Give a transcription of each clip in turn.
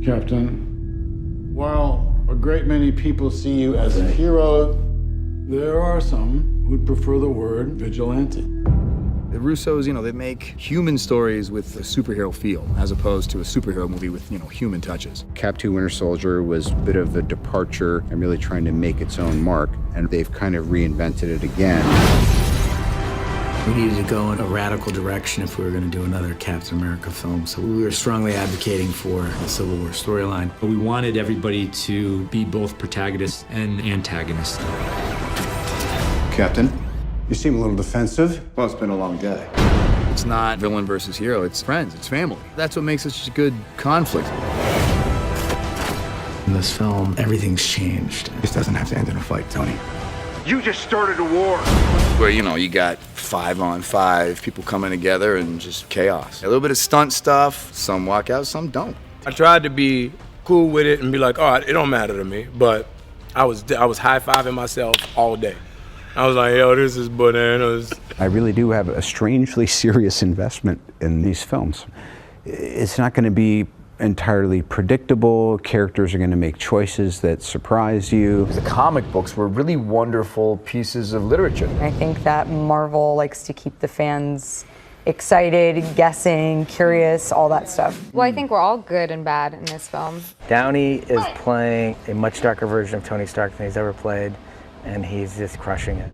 Captain, while a great many people see you as a hero, there are some who'd prefer the word vigilante. The Russos, they make human stories with a superhero feel, as opposed to a superhero movie with, human touches. Cap 2 Winter Soldier was a bit of a departure and really trying to make its own mark, and they've kind of reinvented it again. We needed to go in a radical direction if we were going to do another Captain America film, so we were strongly advocating for the Civil War storyline. We wanted everybody to be both protagonists and antagonists. Captain, you seem a little defensive. Well, it's been a long day. It's not villain versus hero, it's friends, it's family. That's what makes it such a good conflict. In this film, everything's changed. This doesn't have to end in a fight, Tony. You just started a war. Where, you got 5-on-5, people coming together and just chaos. A little bit of stunt stuff, some walk out, some don't. I tried to be cool with it and be like, all right, it don't matter to me, but I was high-fiving myself all day. I was like, yo, this is bananas. I really do have a strangely serious investment in these films. It's not going to be entirely predictable. Characters are going to make choices that surprise you. The comic books were really wonderful pieces of literature. I think that Marvel likes to keep the fans excited, guessing, curious, all that stuff. Well, I think we're all good and bad in this film. Downey is playing a much darker version of Tony Stark than he's ever played, and he's just crushing it.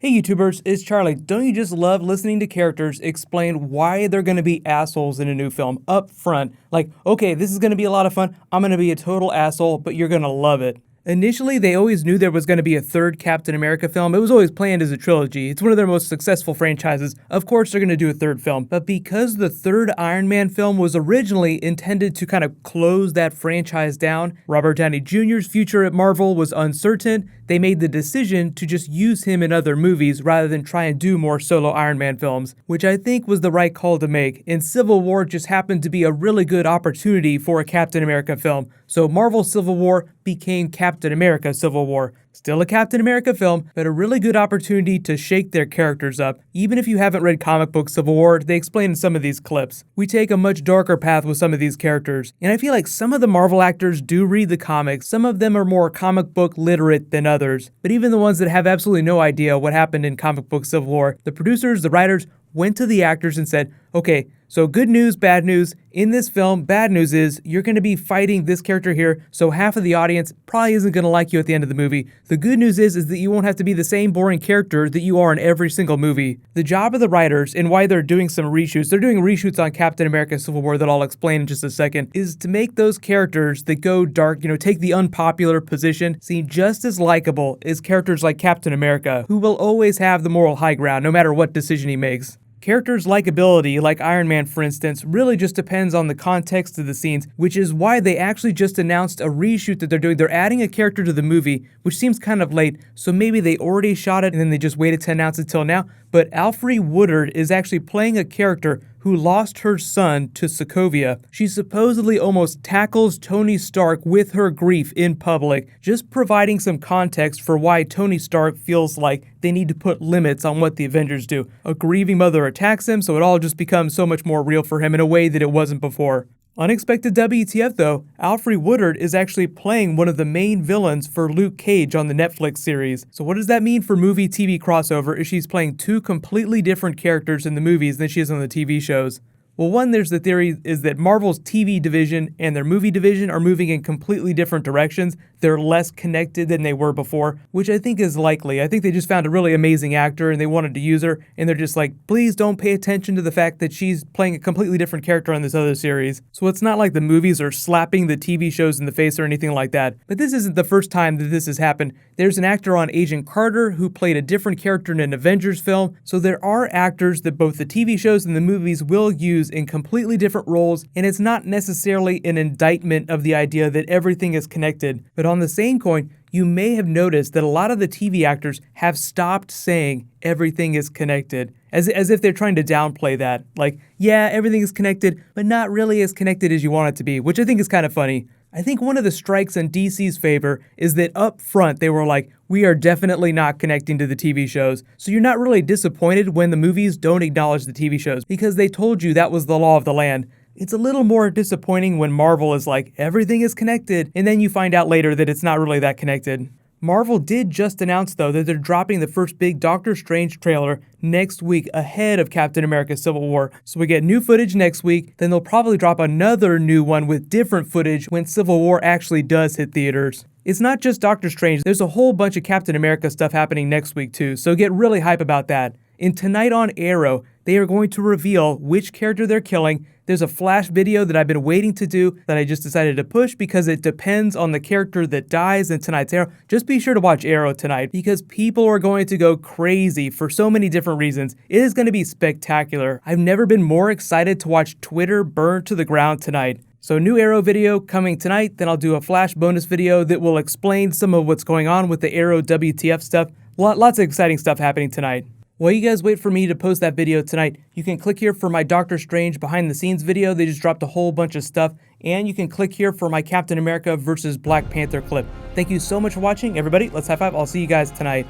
Hey YouTubers, it's Charlie. Don't you just love listening to characters explain why they're going to be assholes in a new film up front? Like, okay, this is going to be a lot of fun, I'm going to be a total asshole, but you're going to love it. Initially, they always knew there was going to be a third Captain America film. It was always planned as a trilogy. It's one of their most successful franchises. Of course, they're going to do a third film. But because the third Iron Man film was originally intended to kind of close that franchise down, Robert Downey Jr.'s future at Marvel was uncertain. They made the decision to just use him in other movies rather than try and do more solo Iron Man films, which I think was the right call to make. And Civil War just happened to be a really good opportunity for a Captain America film. So Marvel Civil War became Captain America Civil War. Still a Captain America film, but a really good opportunity to shake their characters up. Even if you haven't read comic book Civil War, they explain in some of these clips. We take a much darker path with some of these characters, and I feel like some of the Marvel actors do read the comics. Some of them are more comic book literate than others, but even the ones that have absolutely no idea what happened in comic book Civil War, the producers, the writers, went to the actors and said, okay, so good news, bad news. In this film, bad news is you're going to be fighting this character here, so half of the audience probably isn't going to like you at the end of the movie. The good news is that you won't have to be the same boring character that you are in every single movie. The job of the writers, and why they're doing some reshoots, they're doing reshoots on Captain America Civil War that I'll explain in just a second, is to make those characters that go dark, take the unpopular position, seem just as likable as characters like Captain America, who will always have the moral high ground no matter what decision he makes. Characters' likability, like Iron Man for instance, really just depends on the context of the scenes, which is why they actually just announced a reshoot that they're doing. They're adding a character to the movie, which seems kind of late, so maybe they already shot it and then they just waited to announce it till now. But Alfre Woodard is actually playing a character who lost her son to Sokovia. She supposedly almost tackles Tony Stark with her grief in public, just providing some context for why Tony Stark feels like they need to put limits on what the Avengers do. A grieving mother attacks him, so it all just becomes so much more real for him in a way that it wasn't before. Unexpected WTF though, Alfre Woodard is actually playing one of the main villains for Luke Cage on the Netflix series. So what does that mean for movie-TV crossover if she's playing two completely different characters in the movies than she is on the TV shows? Well, one, there's the theory is that Marvel's TV division and their movie division are moving in completely different directions. They're less connected than they were before, which I think is likely. I think they just found a really amazing actor and they wanted to use her, and they're just like, please don't pay attention to the fact that she's playing a completely different character on this other series. So it's not like the movies are slapping the TV shows in the face or anything like that. But this isn't the first time that this has happened. There's an actor on Agent Carter who played a different character in an Avengers film, so there are actors that both the TV shows and the movies will use in completely different roles, and it's not necessarily an indictment of the idea that everything is connected. But on the same coin, you may have noticed that a lot of the TV actors have stopped saying everything is connected, as if they're trying to downplay that. Like, yeah, everything is connected, but not really as connected as you want it to be, which I think is kind of funny. I think one of the strikes in DC's favor is that up front they were like, we are definitely not connecting to the TV shows. So you're not really disappointed when the movies don't acknowledge the TV shows, because they told you that was the law of the land. It's a little more disappointing when Marvel is like, everything is connected, and then you find out later that it's not really that connected. Marvel did just announce, though, that they're dropping the first big Doctor Strange trailer next week ahead of Captain America Civil War. So we get new footage next week, then they'll probably drop another new one with different footage when Civil War actually does hit theaters. It's not just Doctor Strange, there's a whole bunch of Captain America stuff happening next week too, so get really hype about that. And tonight on Arrow, they are going to reveal which character they're killing. There's a flash video that I've been waiting to do that I just decided to push because it depends on the character that dies in tonight's Arrow. Just be sure to watch Arrow tonight because people are going to go crazy for so many different reasons. It is going to be spectacular. I've never been more excited to watch Twitter burn to the ground tonight. So new Arrow video coming tonight, then I'll do a flash bonus video that will explain some of what's going on with the Arrow WTF stuff. Lots of exciting stuff happening tonight. While you guys wait for me to post that video tonight, you can click here for my Doctor Strange behind the scenes video. They just dropped a whole bunch of stuff. And you can click here for my Captain America versus Black Panther clip. Thank you so much for watching, everybody. Let's high five. I'll see you guys tonight.